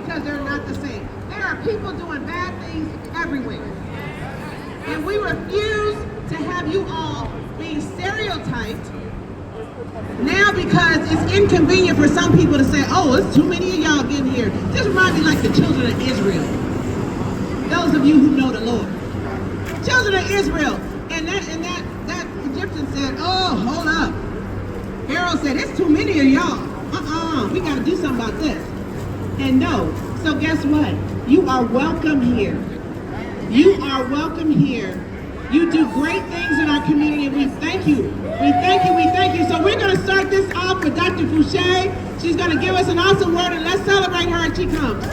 because they're not the same. There are people doing bad things everywhere. And we refuse to have you all being stereotyped now because it's inconvenient for some people to say, oh, it's too many of y'all getting here. Just remind me like the children of Israel. Those of you who know the Lord. Children of Israel. And that Egyptian said, oh, hold up. Pharaoh said, it's too many of y'all. We got to do something about this. And no. So guess what? You are welcome here. You are welcome here. You do great things in our community, and we thank you. We thank you, we thank you. So we're going to start this off with Dr. Fouché. She's going to give us an awesome word, and let's celebrate her as she comes.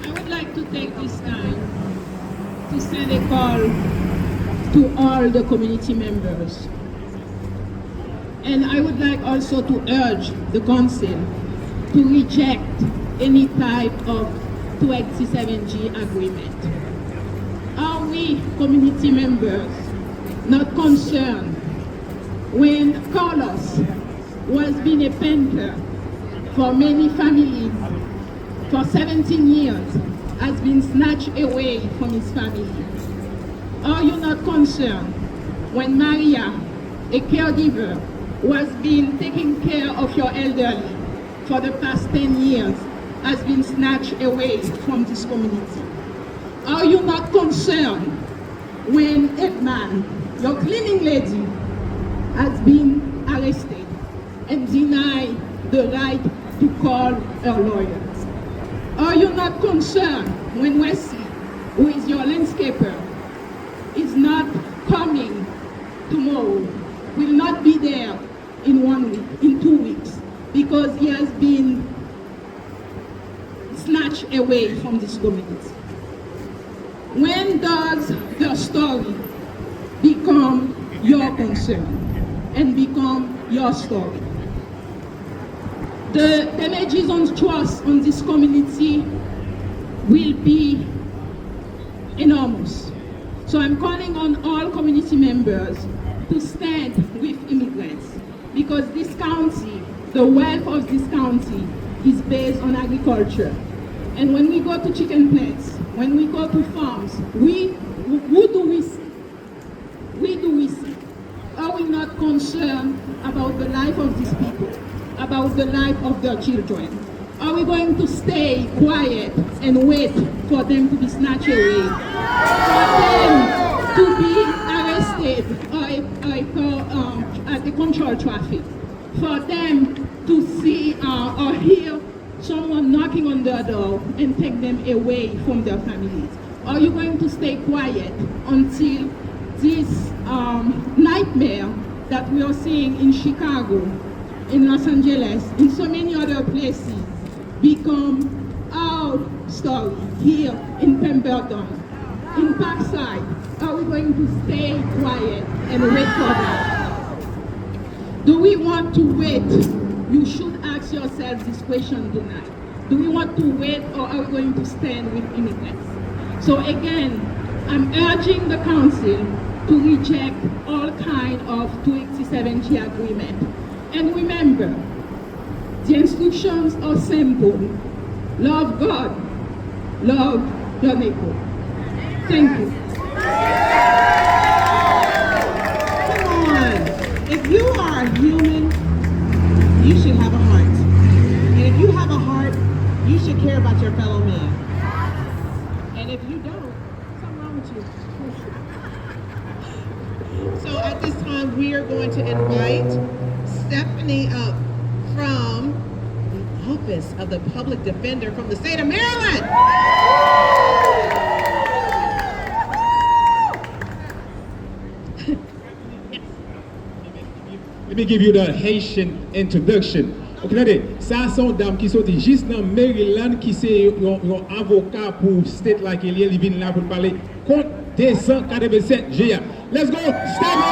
I would like to take this time to send a call to all the community members. And I would like also to urge the council to reject any type of 287G agreement. Are we community members not concerned when Carlos was being a painter for many families for 17 years, has been snatched away from his family? Are you not concerned when Maria, a caregiver, was being taking care of your elderly for the past 10 years, has been snatched away from this community? Are you not concerned when Edman, your cleaning lady, has been arrested and denied the right to call her lawyer? Are you not concerned when Wesley, who is your landscaper, is not coming tomorrow, will not be there in 1 week, in 2 weeks, because he has been snatched away from this community? When does the story become your concern and become your story? The damages on trust on this community will be enormous. So I'm calling on all community members to stand with immigrants, because this county, the wealth of this county, is based on agriculture. And when we go to chicken plants, when we go to farms, who do we see? We do we see? Are we not concerned about the life of these people, about the life of their children? Are we going to stay quiet and wait for them to be snatched away, for them to be arrested at the control traffic, for them to see or hear someone knocking on their door and take them away from their families? Are you going to stay quiet until this nightmare that we are seeing in Chicago, in Los Angeles, in so many other places, become our story here in Pemberton, in Parkside? Are we going to stay quiet and wait for that? Do we want to wait? You should ask yourself this question tonight. Do we want to wait, or are we going to stand with immigrants? So again, I'm urging the council to reject all kind of 287G agreement. And remember, the instructions are simple. Love God, love your neighbor. Thank you. Come on. If you are a human, you should have a heart. And if you have a heart, you should care about your fellow man. And if you don't, something wrong with you. So at this time, we are going to invite Stephanie up from the Office of the Public Defender from the state of Maryland. Let me give you the Haitian introduction. Ok, regardez, ça c'est une dame qui sorti juste dans Maryland, qui c'est un avocat pour state like il vient là pour parler contre 287 GA. Let's go, Stephanie!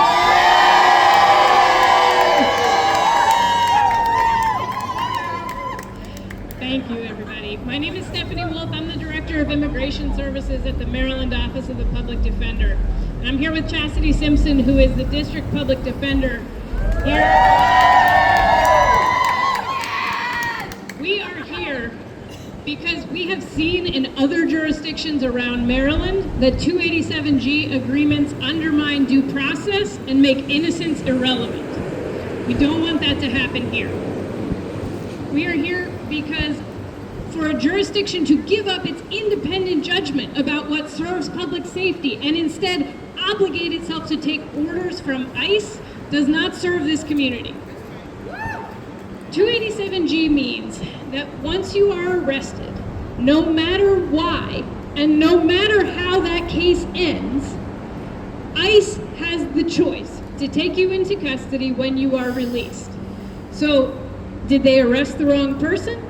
Thank you, everybody. My name is Stephanie Wolf. I'm the Director of Immigration Services at the Maryland Office of the Public Defender. And I'm here with Chastity Simpson, who is the District Public Defender here. jurisdictions around Maryland that 287G agreements undermine due process and make innocence irrelevant. We don't want that to happen here. We are here because for a jurisdiction to give up its independent judgment about what serves public safety and instead obligate itself to take orders from ICE does not serve this community. 287G means that once you are arrested, no matter why and no matter how that case ends, ICE has the choice to take you into custody when you are released. So, did they arrest the wrong person?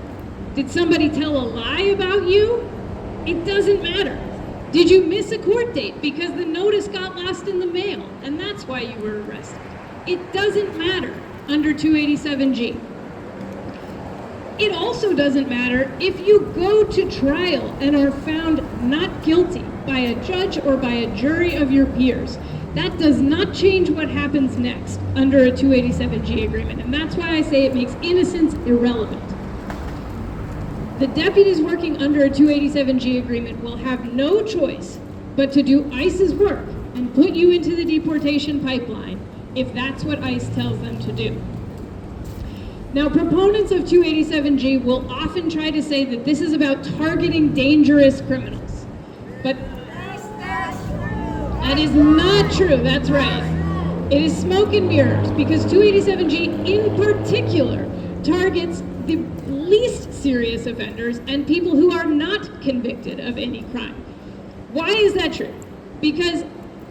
Did somebody tell a lie about you? It doesn't matter. Did you miss a court date because the notice got lost in the mail and that's why you were arrested? It doesn't matter under 287G. It also doesn't matter if you go to trial and are found not guilty by a judge or by a jury of your peers. That does not change what happens next under a 287G agreement, and that's why I say it makes innocence irrelevant. The deputies working under a 287G agreement will have no choice but to do ICE's work and put you into the deportation pipeline if that's what ICE tells them to do. Now, proponents of 287G will often try to say that this is about targeting dangerous criminals, but that is not true. That's right. It is smoke and mirrors because 287G in particular targets the least serious offenders and people who are not convicted of any crime. Why is that true? Because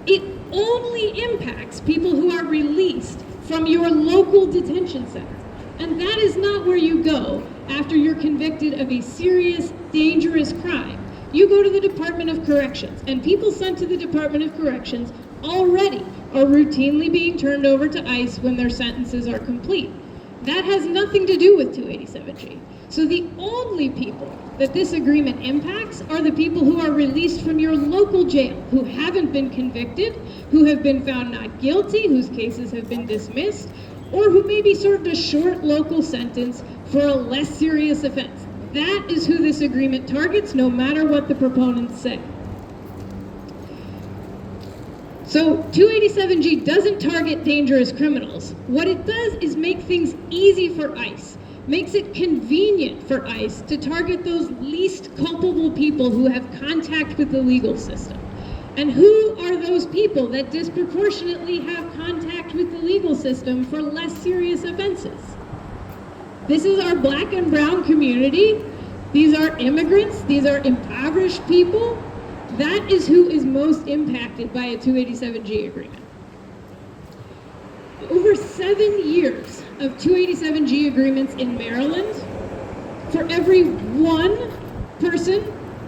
it only impacts people who are released from your local detention center. And that is not where you go after you're convicted of a serious, dangerous crime. You go to the Department of Corrections, and people sent to the Department of Corrections already are routinely being turned over to ICE when their sentences are complete. That has nothing to do with 287G. So the only people that this agreement impacts are the people who are released from your local jail, who haven't been convicted, who have been found not guilty, whose cases have been dismissed, or who maybe served a short local sentence for a less serious offense. That is who this agreement targets, no matter what the proponents say. So 287G doesn't target dangerous criminals. What it does is make things easy for ICE, makes it convenient for ICE to target those least culpable people who have contact with the legal system. And who are those people that disproportionately have contact with the legal system for less serious offenses? This is our black and brown community. These are immigrants. These are impoverished people. That is who is most impacted by a 287G agreement. Over 7 years of 287G agreements in Maryland, for every one person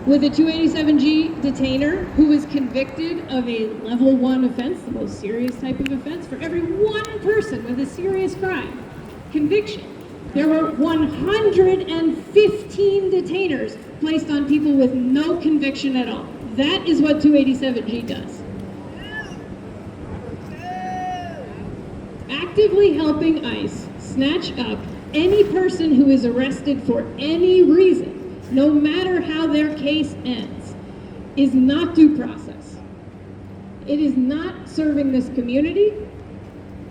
with a 287G detainer who was convicted of a level 1 offense, the most serious type of offense, for every one person with a serious crime conviction, there were 115 detainers placed on people with no conviction at all. That is what 287G does. Actively helping ICE snatch up any person who is arrested for any reason, no matter how their case ends, is not due process. It is not serving this community.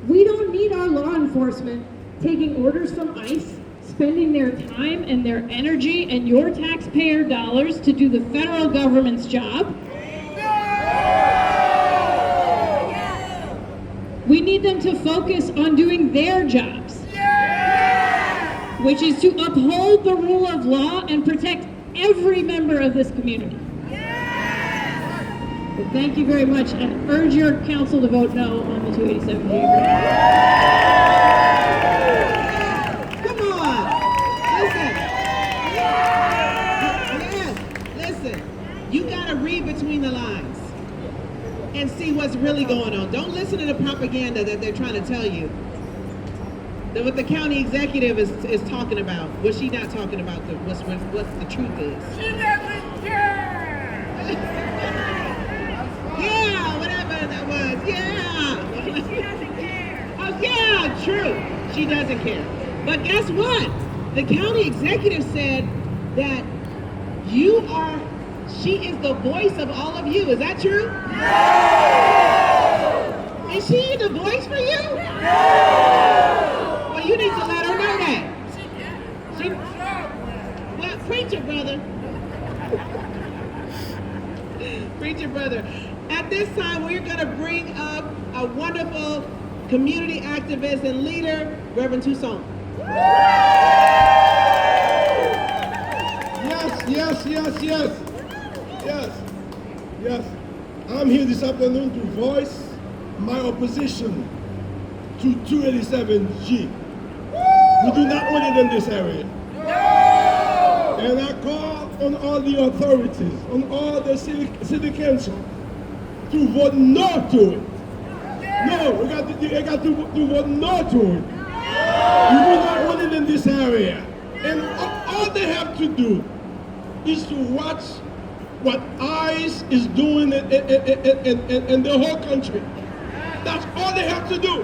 We don't need our law enforcement taking orders from ICE, spending their time and their energy and your taxpayer dollars to do the federal government's job. We need them to focus on doing their jobs, which is to uphold the rule of law and protect every member of this community. So thank you very much, and urge your council to vote no on the 287G agreement. Come on. Listen, you gotta read between the lines and see what's really going on. Don't listen to the propaganda that they're trying to tell you. That what the county executive is talking about, what she not talking about, what the truth is. She doesn't care! Yeah, whatever that was, yeah. She doesn't care! Oh yeah, true, she doesn't care. But guess what? The county executive said that you are She is the voice of all of you. Is that true? No! Is she the voice for you? No! Well, you need to let her know that. Well, preach it, brother. Preach it, brother. At this time, we're going to bring up a wonderful community activist and leader, Reverend Toussaint. Yes. I'm here this afternoon to voice my opposition to 287G. We do not want it in this area. And I call on all the authorities, on all the city council to vote no to it. No, we got to vote no to it. We do not want it in this area. And all they have to do is to watch what ICE is doing in the whole country. That's all they have to do.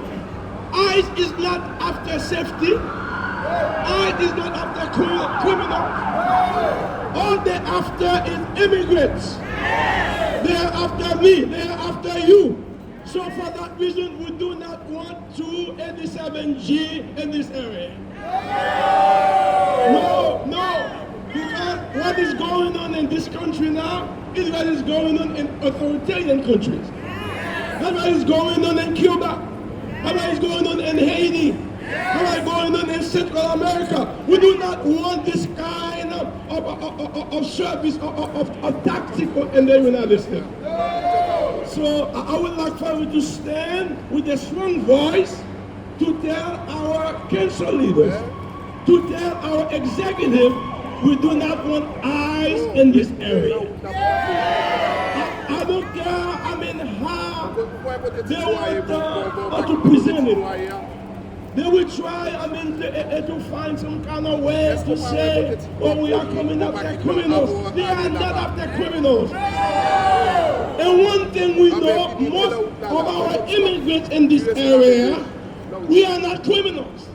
ICE is not after safety. ICE is not after criminals. All they're after is immigrants. They're after me. They're after you. So for that reason, we do not want 287G in this area. No. Because what is going on in this country now is what is going on in authoritarian countries. That's what is going on in Cuba. That's what is going on in Haiti. That's what is going on in Central America. We do not want this kind of service, of tactic in the United States. So I would like for you to stand with a strong voice to tell our council leaders, to tell our executive, we do not want eyes in this area. I don't care, how they want to present it. They will try, to find some kind of way to say, oh, we are coming after criminals. They are not after criminals. And one thing we know, most of our immigrants in this area, we are not criminals.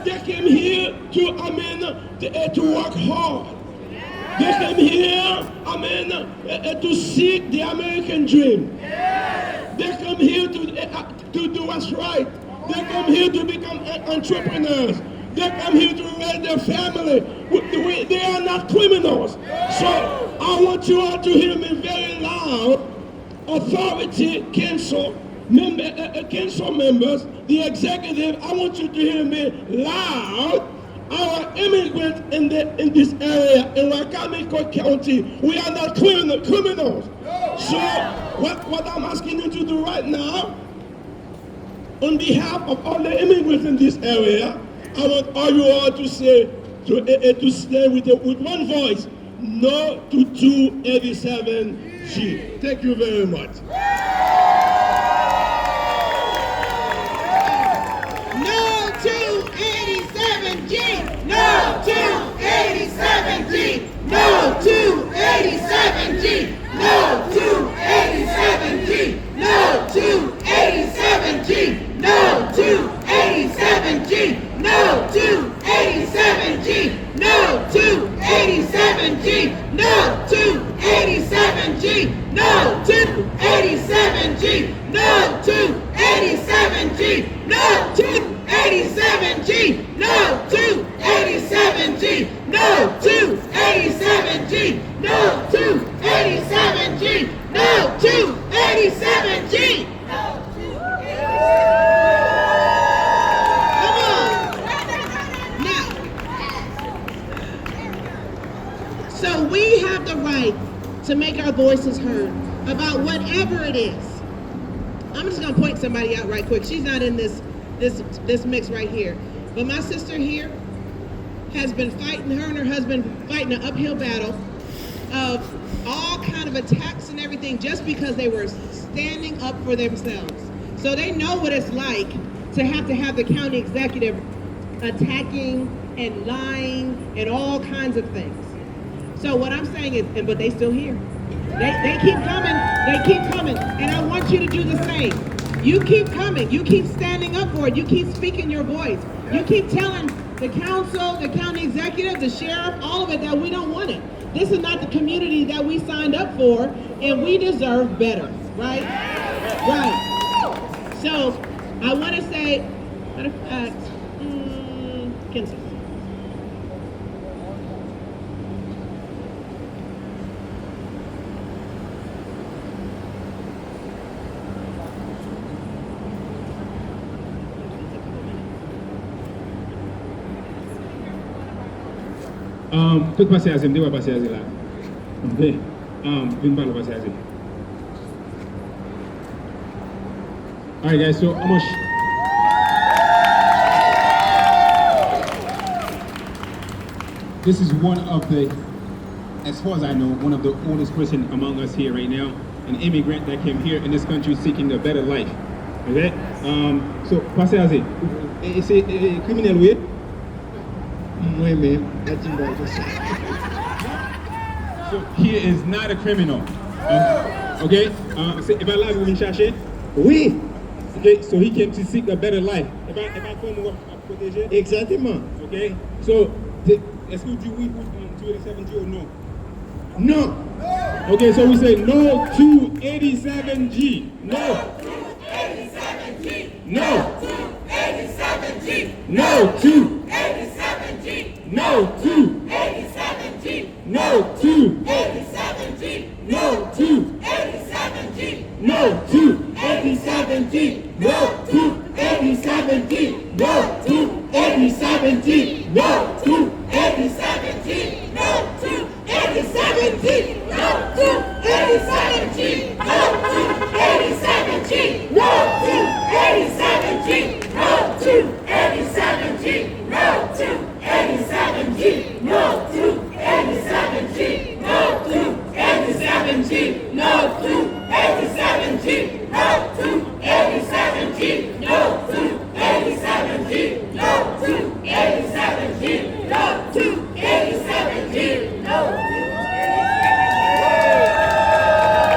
They came here to work hard. They came here, to seek the American dream. They come here to do what's right. They come here to become entrepreneurs. They come here to raise their family. They are not criminals. So I want you all to hear me very loud. Authority, council members, the executive, I want you to hear me loud. Our immigrants in this area, in Wacomico County, we are not criminals. So what I'm asking you to do right now, on behalf of all the immigrants in this area, I want all you all to say, to stand with one voice, no to 287G. Thank you very much. No to 87G! No to 87G! No to 87G! No to 87G! No to 87G! No to 87G! No to 87G! No to 87G! No to 87G! No to 87G! No to 87G! No to 87G! No to 87G! No to 87G! No to 87G! No to 87G! Come on. Now, so we have the right to make our voices heard about whatever it is. I'm just gonna point somebody out right quick. She's not in this mix right here. But my sister here has been fighting, her and her husband fighting an uphill battle of all kind of attacks and everything just because they were standing up for themselves. So they know what it's like to have the county executive attacking and lying and all kinds of things. So what I'm saying is, but they still here. They keep coming, and I want you to do the same. You keep coming, you keep standing up for it, you keep speaking your voice. You keep telling the council, the county executive, the sheriff, all of it that we don't want it. This is not the community that we signed up for, and we deserve better, right? Right. So I want to say, matter of fact, Kenzie. Tout passer à Zim, de passer à Zim là. Ok. Vin pas passer à Zim. All right, guys. So how much? This is one of the, as far as I know, one of the oldest person among us here right now, an immigrant that came here in this country seeking a better life. Okay. So passer à Zim. C'est criminel, oui. Moi-même, So he is not a criminal. Okay? If I lie, vous me chercher? Oui, Okay, so he came to seek a better life. If I come à protéger? exactement. Okay? So, est-ce que vous dites oui pour 287G or no? Non. Okay, so we say no to 87G. No. No. No to. No to. No to. No to. No to 87G. No to 87G. No to 87G. No to